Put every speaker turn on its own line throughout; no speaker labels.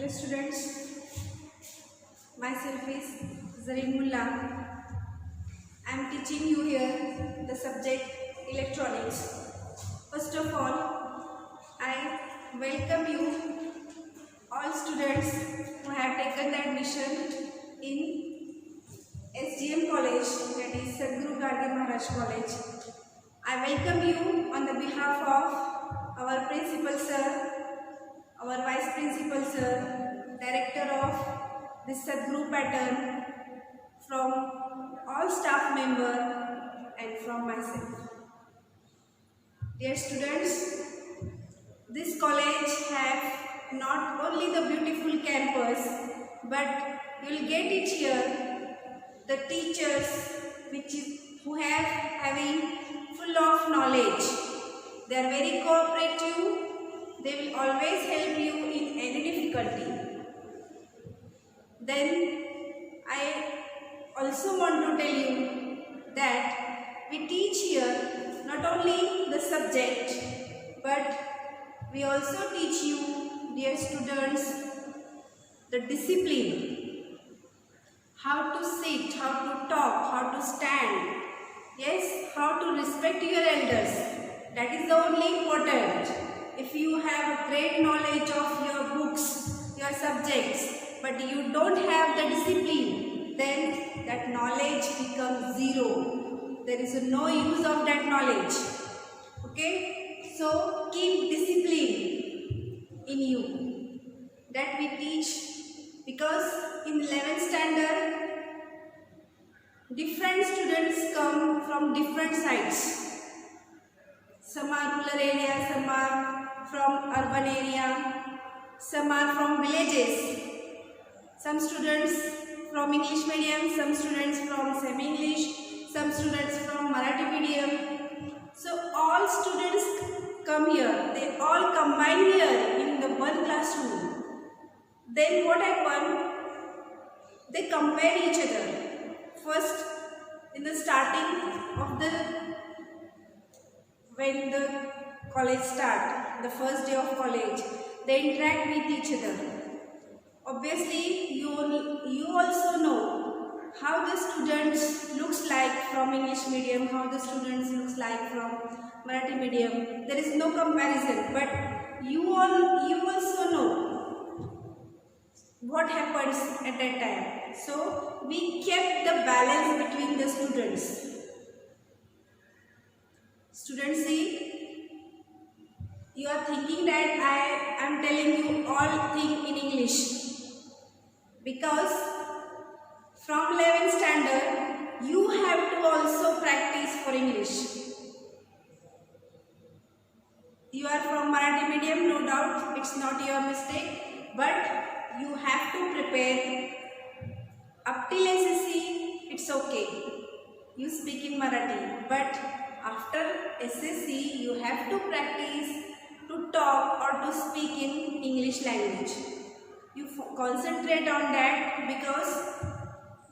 Hello students, myself is Zareen Mullah. I am teaching you here the subject electronics. First of all, I welcome you all students who have taken the admission in SGM College, that is Sadhguru Gandhi Maharaj College. I welcome you on the behalf of our principal sir, our vice principal sir, director of this Sadhguru pattern, from all staff member and from myself. Dear students, this college have not only the beautiful campus, but you will get it here the teachers who have having full of knowledge. They are very cooperative. They will always help you in any difficulty. Then I also want to tell you that we teach here not only the subject, but we also teach you, dear students, the discipline, how to sit, how to talk, how to stand, yes, how to respect your elders. That is the only important. If you have great knowledge of your books, your subjects, but you don't have the discipline, then that knowledge becomes zero. There is no use of that knowledge. Okay? So keep discipline in you. That we teach, because in 11th standard, different students come from different sides. Some are rural area, some are from urban area, some are from villages, some students from English medium, some students from semi-English, some students from Marathi medium. So all students come here, they all combine here in the one classroom. Then what happens? They compare each other. First, in the starting of when the college start, the first day of college, they interact with each other. Obviously, you also know how the students looks like from English medium, how the students looks like from Marathi medium. There is no comparison, but you also know what happens at that time. So we kept the balance between the students. Students, see, you are thinking that I am telling you all things in English, because from 11th standard you have to also practice for English. You are from Marathi medium, no doubt, it's not your mistake, but you have to prepare. Up till SSC, it's okay, you speak in Marathi, but after SSC, you have to practice to talk or to speak in English language. You concentrate on that, because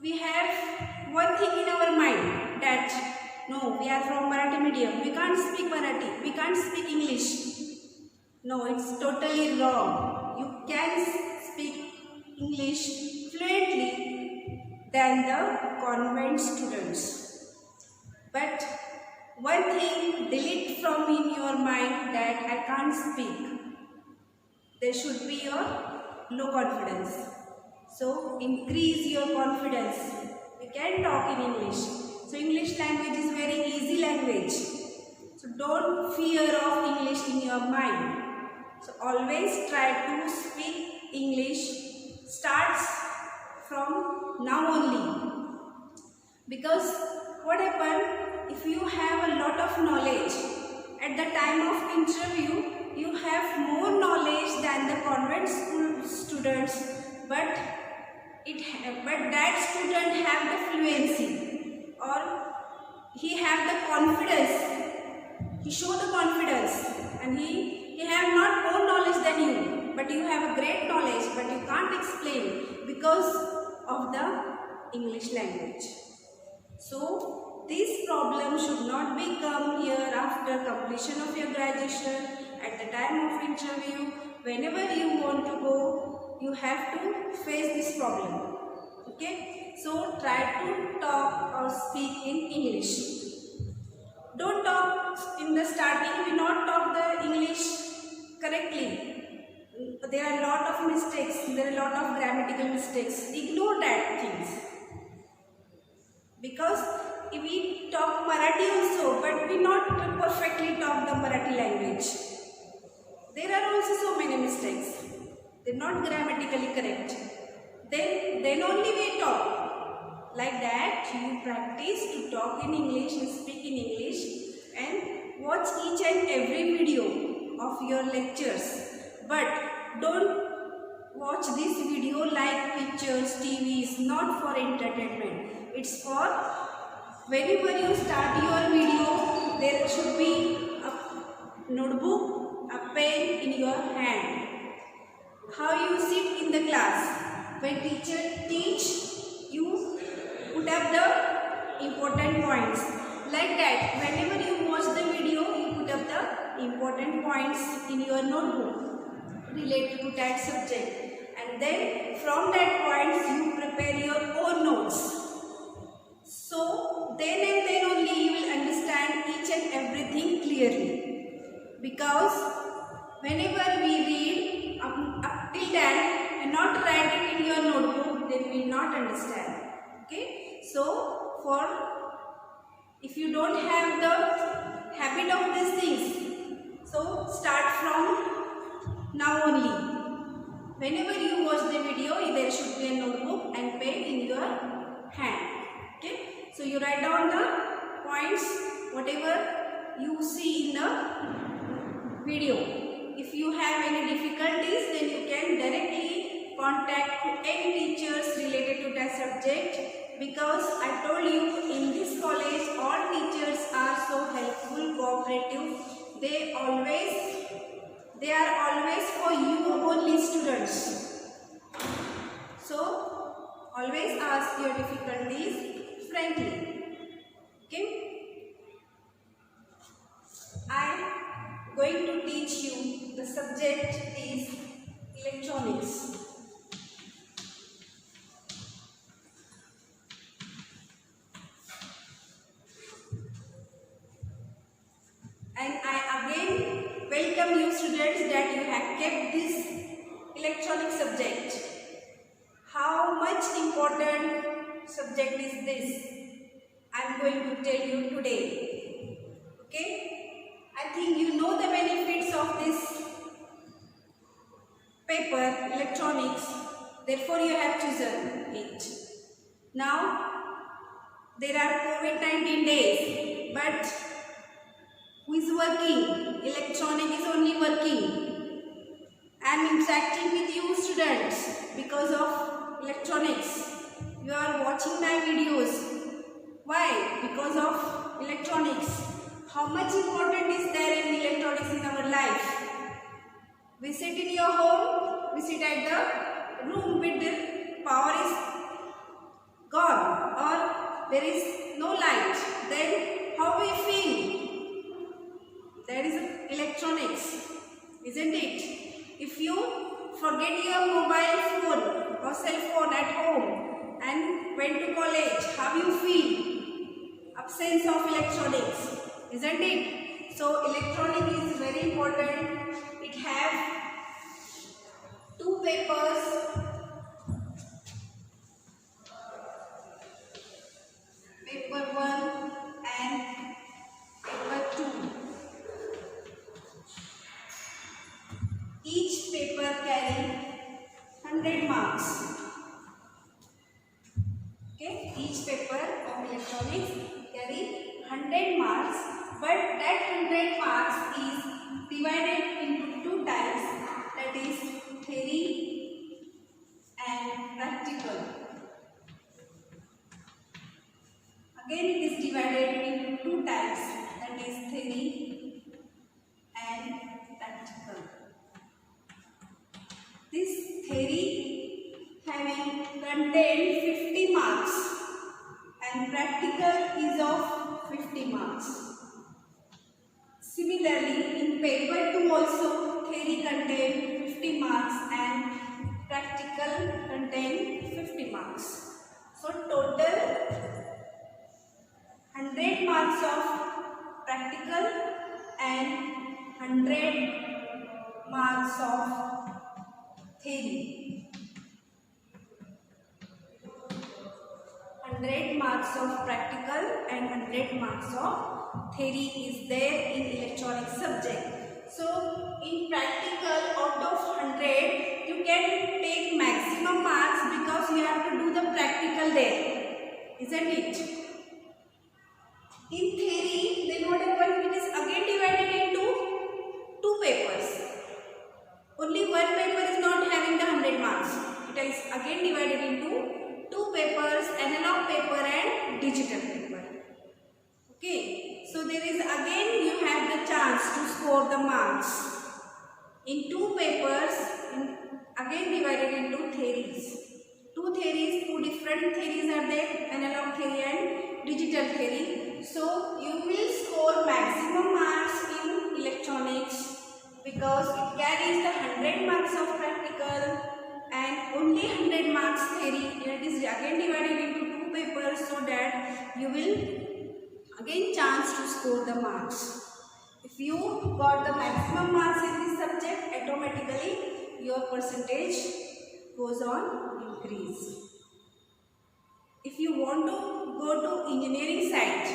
we have one thing in our mind that no, we are from Marathi medium, we can't speak Marathi, we can't speak English. No, it's totally wrong. You can speak English fluently than the convent students. But one thing, delete from in your mind that I can't speak. There should be your low confidence. So increase your confidence. You can talk in English. So English language is very easy language. So don't fear of English in your mind. So always try to speak English. Starts from now only. Because what happens? If you have a lot of knowledge, at the time of interview, you have more knowledge than the convent school students, but that student have the fluency, or he have the confidence, he show the confidence, and he have not more knowledge than you, but you have a great knowledge, but you can't explain because of the English language. So this problem should not become here after completion of your graduation, at the time of interview, whenever you want to go, you have to face this problem. Okay, so try to talk or speak in English. Don't talk in the starting, we not talk the English correctly. There are a lot of mistakes, there are a lot of grammatical mistakes. Ignore that things. Because if we talk Marathi also, but we not perfectly talk the Marathi language. There are also so many mistakes. They are not grammatically correct. Then only we talk. Like that, you practice to talk in English and speak in English and watch each and every video of your lectures. But don't watch this video like pictures, TVs, not for entertainment. It's for whenever you start your video, there should be a notebook, a pen in your hand. How you sit in the class. When teacher teach, you put up the important points. Like that, whenever you watch the video, you put up the important points in your notebook related to that subject. And then from that points, you prepare your own notes. So then and then only you will understand each and everything clearly. Because whenever we read up till then, and not write it in your notebook, then we will not understand. Okay? So if you don't have the habit of these things, so start from now only. Whenever you watch the video, there should be a notebook and pen in your hand. Okay? So you write down the points, whatever you see in the video. If you have any difficulties, then you can directly contact any teachers related to that subject, because I told you in this college all teachers are so helpful, cooperative. They are always for you only students. So always ask your difficulties frankly. Okay? I am going to teach you, the subject is electronics. And I again welcome you students that you have kept this electronic subject. How much important subject is this? I am going to tell you today. Okay? I think you know the benefits of this paper, electronics. Therefore, you have chosen it. Now, there are COVID-19 days, but who is working? Electronic is only working. I am interacting with you students because of electronics. You are watching my videos. Why? Because of electronics. How much important is there in electronics in our life? We sit in your home, we sit at the room with the power is gone or there is no light. Then how we feel? That is electronics, isn't it? If you forget your mobile phone or cell phone at home and went to college, how you feel? Absence of electronics, isn't it? So electronic is very important. It has two papers, paper 1 and paper 2. Each paper carry 100 marks. Okay, each paper of electronics carry 100 marks, but that 100 marks is divided into two types, that is theory and practical. Again it is divided into two types, that is theory and practical. This theory having contained 50 marks and practical is of 50 marks. Similarly, in paper 2 also theory contains 50 marks and practical marks. So total 100 marks of practical and 100 marks of theory. 100 marks of practical and 100 marks of theory is there in electronics subject. So in practical, out of 100 you can take maximum marks because you have to do the practical there, isn't it? In theory, then what happens, it is again divided into 2 papers. Only one paper is not having the 100 marks. It is again divided into 2 papers, analog paper and digital paper. Okay, so there is again you have the chance to score the marks in 2 papers, again divided into theories. 2 theories, 2 different theories are there, analog theory and digital theory. So you will score maximum marks in electronics because it carries the 100 marks of practical and only 100 marks theory. It is again divided into 2 papers so that you will again chance to score the marks. If you got the maximum marks in this subject, automatically your percentage goes on increase. If you want to go to engineering side,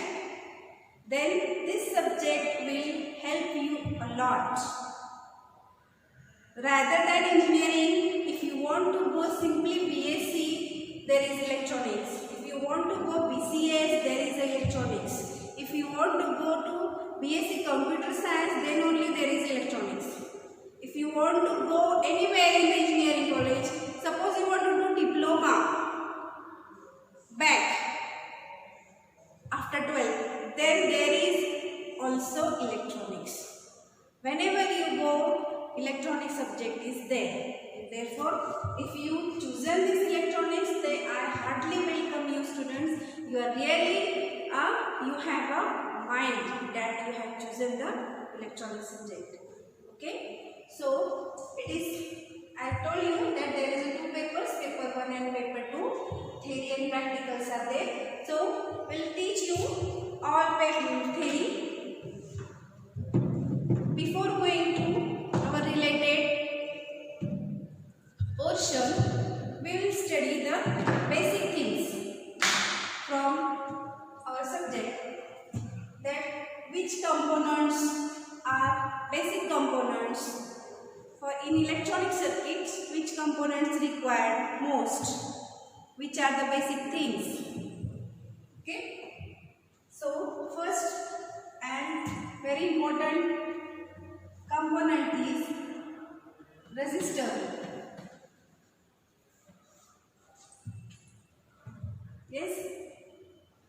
then this subject will help you a lot. Rather than engineering, if you want to go simply BSc, there is electronics. If you want to go BCS, there is electronics. If you want to go to BSc Computer Science, then only there is electronics. If you want to go anywhere in the engineering college, suppose you want to do diploma back after 12th, then there is also electronics. Whenever you go, electronic subject is there. Therefore, if you chosen this electronics, they are heartily welcome you students. You are really you have a mind that you have chosen the electronic subject. Okay, so it is, I told you that there is 2 papers, paper 1 and paper 2, theory and practicals are there. So we'll teach you all theory. Before going to our related portion, we will study the basic things from our subject, that which components are basic components for in electronic circuits, which components required most, which are the basic things. Okay, so first and very important component is resistor. Yes,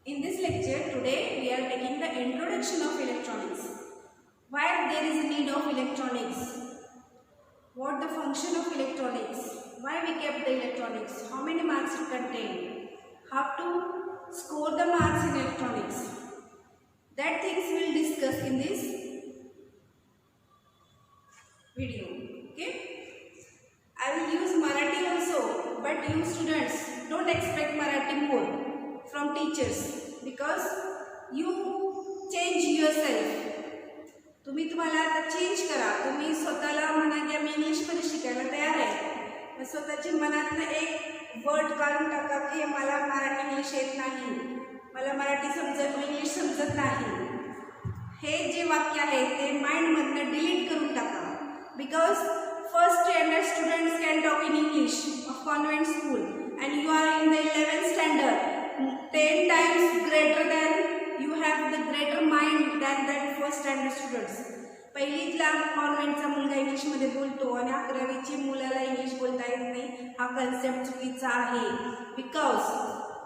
in this lecture today we are taking the introduction of electronics. Why there is a need of electronics? What the function of electronics? Why we kept the electronics? How many marks it contain? How to score the marks in electronics? That things we will discuss in this video. Okay, I will use Marathi also, but you students don't expect Marathi more from teachers because you change yourself. तुम्ही तुम्हाला आता change करा. तुम्ही स्वतःला म्हणा की मी इंग्लिशमध्ये शिकायला तयार आहे, मग स्वतःची मनातनं एक वर्ड काढून टाका की मला मराठी इंग्लिश येत नाही, मला मराठी समजत इंग्लिश समजत नाही. हे जे वाक्य आहे ते माइंडमधनं डिलीट करून टाका. Because first standard students can talk in English of convent school and you are in the 11th standard, 10 times greater than you have the greater mind than that first standard students. पहिलीतला कॉन्व्हेंटचा मुलगा इंग्लिशमध्ये बोलतो आणि 11वीची मुलाला English बोलता येत नाही, हा concept चुकीचा आहे. बिकॉज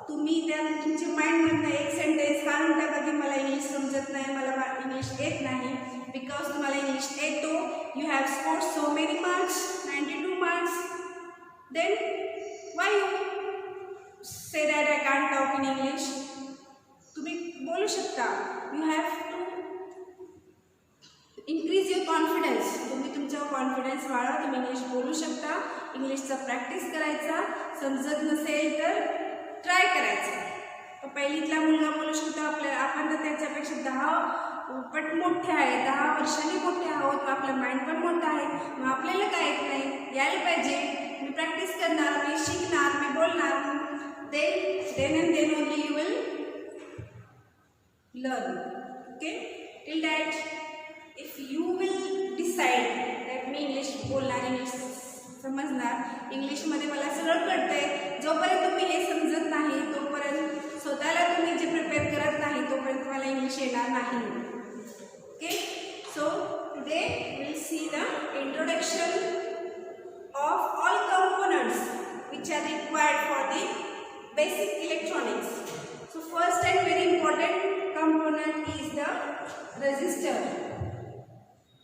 तुम्ही तुमच्या माइंडमधनं एक सेंटेन्स काढून टाका की मला इंग्लिश समजत नाही, मला इंग्लिश येत नाही. बिकॉज तुम्हाला इंग्लिश येतो, you have scored so many marks, 92 marks, then why you say that I can't talk in English? तुम्ही बोलू शकता. You have to increase your confidence. तुम्ही तुमचं तुमच्यावर कॉन्फिडन्स वाढवा, तुम्ही इंग्लिश बोलू शकता. इंग्लिशचा प्रॅक्टिस करायचा, समजत नसेल तर ट्राय करायचं. तर पहिलीतला मुलगा बोलू शकतो आपल्याला, आपण तर त्याच्यापेक्षा 10 पट मोठे आहे, 10 वर्षांनी मोठे आहोत, आपलं माइंड पण मोठं आहे. मग आपल्याला काय येत नाही, यायला पाहिजे. मी प्रॅक्टिस करणार, मी शिकणार, मी बोलणार. then and then only you will learn. Okay, till that if you will decide that me English बोलणार, इंग्लिश समजणार, इंग्लिशमध्ये मला सगळं कळतंय, जोपर्यंत तुम्ही हे समजत नाही तोपर्यंत स्वतःला तुम्ही जे प्रिपेअर करत नाही तोपर्यंत तुम्हाला इंग्लिश येणार नाही. Okay, so today we'll see the introduction of all components which are required for the basic electronics. So first and very important component is the resistor.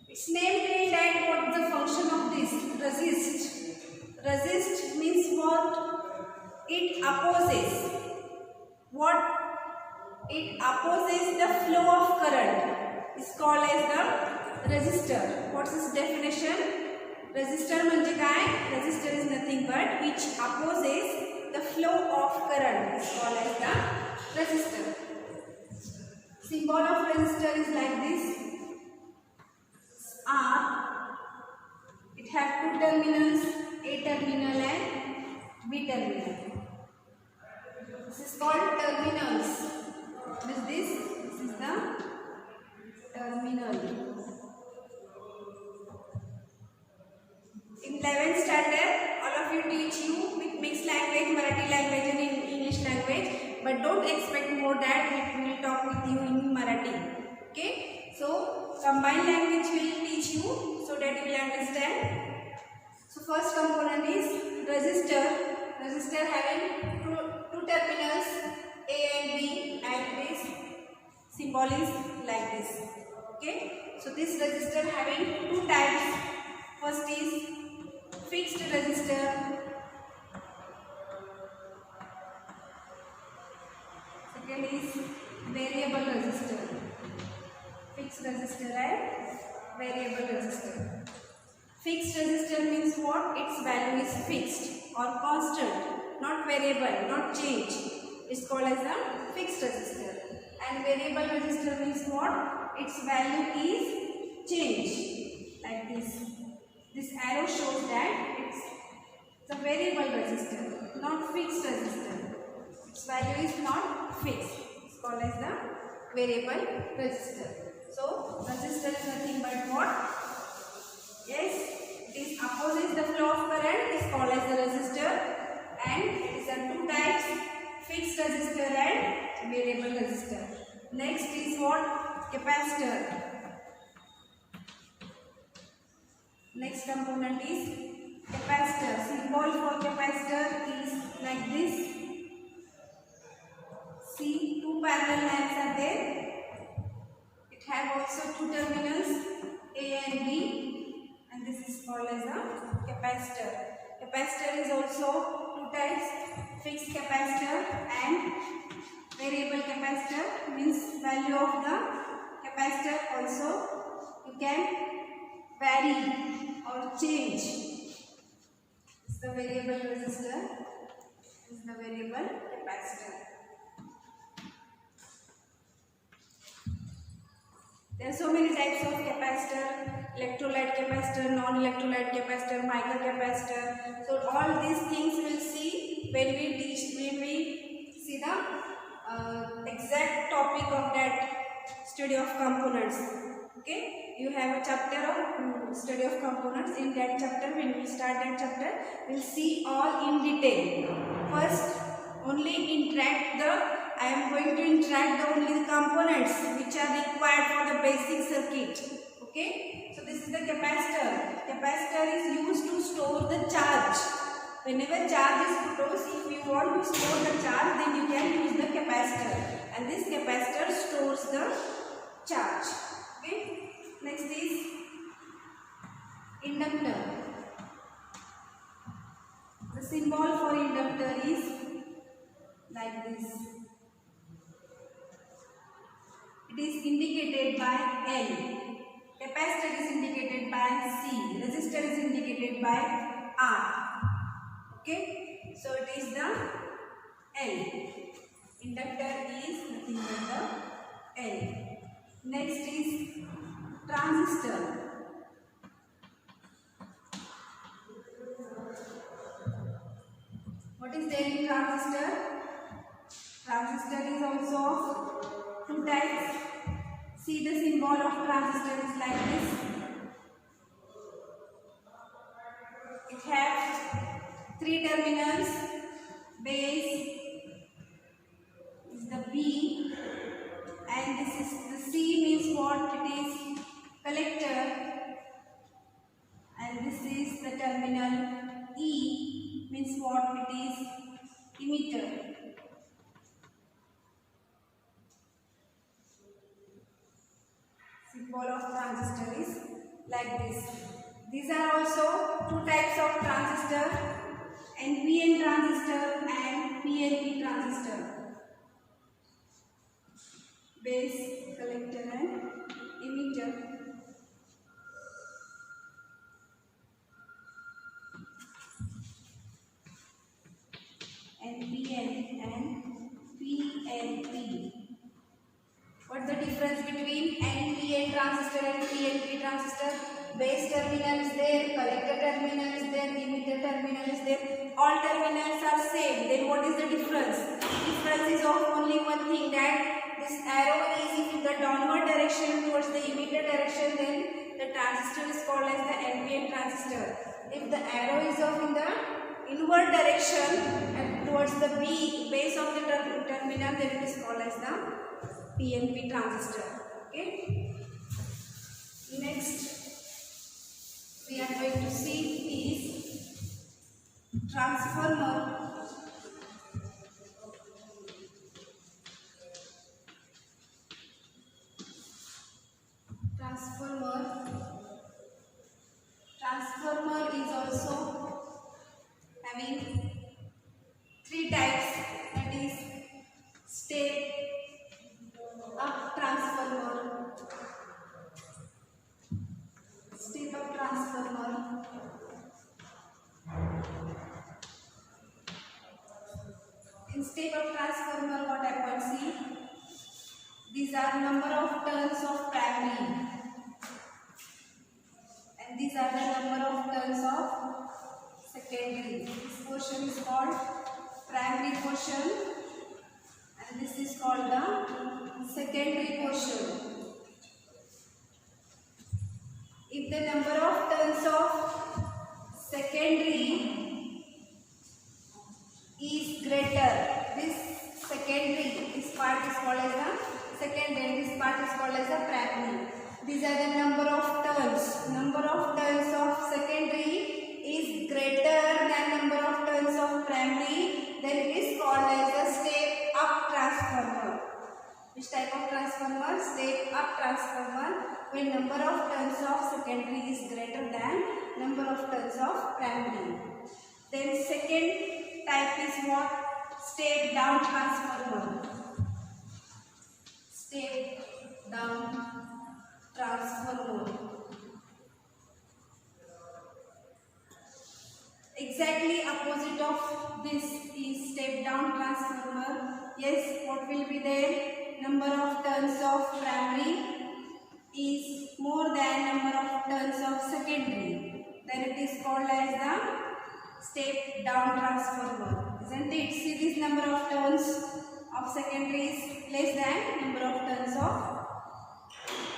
Its name tells that what is the function of this resist. Resist means what? It opposes. What? It opposes the flow of current. Is called as the resistor. What is its definition? Resistor म्हणजे काय? Resistor is nothing but which opposes the flow of current. Is called as the resistor. Symbol of resistor is like this. R. It has two terminals, A terminal and B terminal. This is called terminals. What is this? This is the terminal. In 11th standard, all of you teach you with mixed language, Marathi language and English language. But don't expect more that we will talk with you in Marathi. Okay? So combined language will teach you so that you will understand. So first component is resistor. Resistor having two terminals A and B, and this symbol is like this. Okay? So this resistor having two types. First is fixed resistor. Second is variable resistor. Fixed resistor and variable resistor. Fixed resistor means what? Its value is fixed or constant, not variable, not change. It's called as a fixed resistor. And variable resistor means what? Its value is change, like this. This arrow shows that it's a variable resistor, not fixed resistor. Its value is not fixed. It's called as the variable resistor. So resistor is nothing but what? Yes, it is opposes the flow of current. Is called as the resistor, and it is a two types: fixed resistor and variable resistor. Next is what? Capacitor. Next component is capacitor. Symbol for capacitor is like this. See, two parallel lines are there. It have also two terminals A and B, and this is called as a capacitor. Capacitor is also two types: fixed capacitor and variable capacitor. Means value of the capacitor also you can vary or change. This is the variable resistor. This is the variable capacitor. There are so many types of capacitor: electrolyte capacitor, non-electrolyte capacitor, micro capacitor. So all these things we'll see when we teach, when we see the exact topic of that study of components. Okay, you have a chapter of study of components. In that chapter, when we start that chapter, we'll see all in detail. First, only I am going to interact only the components which are required for the basic circuit. Okay, so this is the capacitor. Capacitor is used to store the charge. Whenever charge is produced, if you want to store the charge, then you can use the capacitor, and this capacitor stores the charge. Okay, next is inductor. The symbol for inductor is like this. It is indicated by L. Capacitor is indicated by C. Resistor is indicated by R. Okay. So it is the L. Inductor is nothing but the L. Next is transistor. What is there in transistor? Transistor is also of two types. See, the symbol of transistor is like this. It has three terminals. Base is the B, and this is the C means what? It is collector, and this is the terminal E means what? It is emitter. Symbol of transistor is like this. These are also two types of transistor, NPN transistor and PNP transistor. Base, collector and emitter. NPN and PNP. What is the difference between NPN transistor and PNP transistor? Base terminal is there, collector terminal is there, emitter terminal is there. All terminals are same. Then what is the difference? Difference is of only one thing, that this arrow is in the downward direction towards the emitter direction, then the transistor is called as the NPN transistor. If the arrow is off in the inward direction and towards the base of the terminal, then it is called as the PNP transistor. Okay. Next, we are going to see is transformer. Transformer is also having three types, that is step up transformer, step up transformer, in step up transformer what happens, see, these are number of turns of primary and these are the number of turns of secondary. This portion is called primary portion and this is called the secondary portion. If the number of turns of secondary is greater, this secondary, this part is called as the secondary and this part is called as the primary. These are the number of turns. Number of turns of secondary is greater than number of turns of primary, then it is called as a step up transformer. Which type of transformer? Step up transformer, when number of turns of secondary is greater than number of turns of primary. Then second type is what? Step down transformer. Step down transformer. Exactly opposite of this is step down transformer. Yes, what will be there? Number of turns of primary is more than number of turns of secondary. Then it is called as the step down transformer. Isn't it? See, this number of turns of secondary is less than number of turns of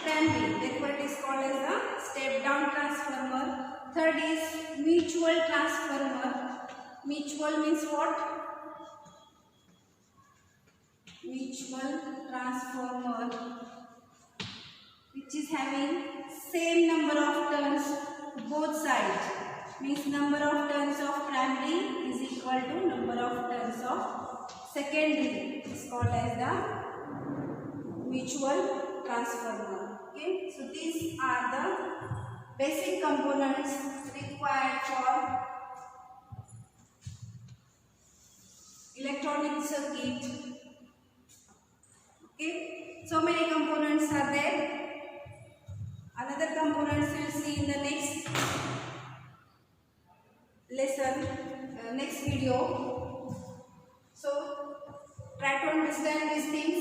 primary. Therefore, it is called as the step down transformer. Third is mutual transformer. Mutual means what? Mutual transformer, which is having same number of turns both sides. Means number of turns of primary is equal to number of turns of secondary. It is called as the mutual transformer. Okay, so these are the basic components required for electronic circuit. Okay, so many components are there. Another components you will see in the next lesson, next video. So try to understand these things: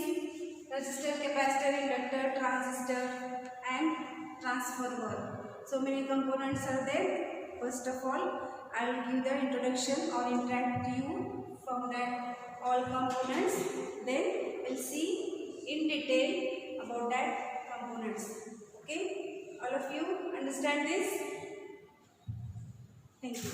resistor, capacitor, inductor, transistor and transformer. So many components are there. First of all, I will give the introduction or interact you from that all components. Then we'll see in detail about that components. Okay, all of you understand this? Thank you.